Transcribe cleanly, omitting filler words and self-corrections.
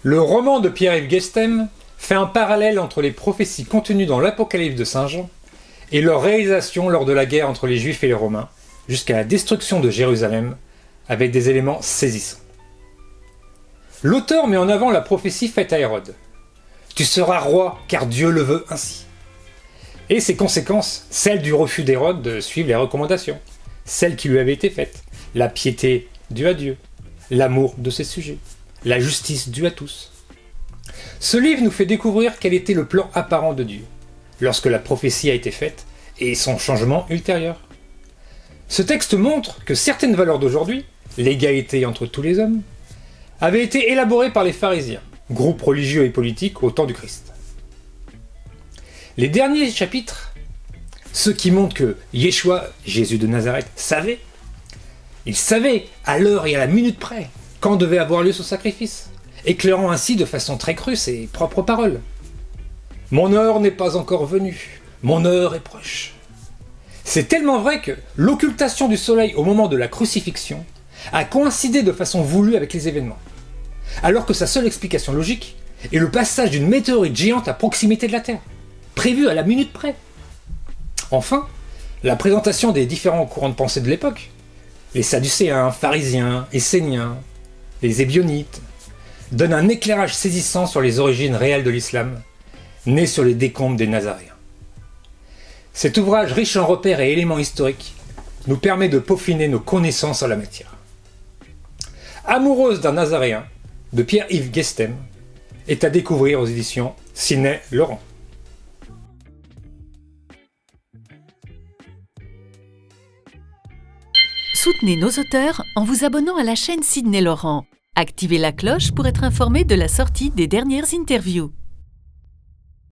Le roman de Pierre-Yves Guestem fait un parallèle entre les prophéties contenues dans l'Apocalypse de Saint Jean et leur réalisation lors de la guerre entre les Juifs et les Romains, jusqu'à la destruction de Jérusalem, avec des éléments saisissants. L'auteur met en avant la prophétie faite à Hérode. « Tu seras roi, car Dieu le veut ainsi ». Et ses conséquences, celles du refus d'Hérode de suivre les recommandations, celles qui lui avaient été faites, la piété due à Dieu, l'amour de ses sujets, la justice due à tous. Ce livre nous fait découvrir quel était le plan apparent de Dieu, lorsque la prophétie a été faite, et son changement ultérieur. Ce texte montre que certaines valeurs d'aujourd'hui, l'égalité entre tous les hommes, avaient été élaborées par les pharisiens, groupe religieux et politique au temps du Christ. Les derniers chapitres, ceux qui montrent que Yeshua, Jésus de Nazareth, savait, il savait à l'heure et à la minute près quand devait avoir lieu ce sacrifice, éclairant ainsi de façon très crue ses propres paroles. « Mon heure n'est pas encore venue, mon heure est proche ». C'est tellement vrai que l'occultation du soleil au moment de la crucifixion a coïncidé de façon voulue avec les événements, alors que sa seule explication logique est le passage d'une météorite géante à proximité de la Terre, prévu à la minute près. Enfin, la présentation des différents courants de pensée de l'époque, les sadducéens, pharisiens, esséniens, les ébionites, donne un éclairage saisissant sur les origines réelles de l'islam, né sur les décombres des Nazaréens. Cet ouvrage riche en repères et éléments historiques nous permet de peaufiner nos connaissances en la matière. Amoureuse d'un Nazaréen, de Pierre-Yves Guestem, est à découvrir aux éditions Sidney Laurent. Soutenez nos auteurs en vous abonnant à la chaîne Sidney Laurent. Activez la cloche pour être informé de la sortie des dernières interviews.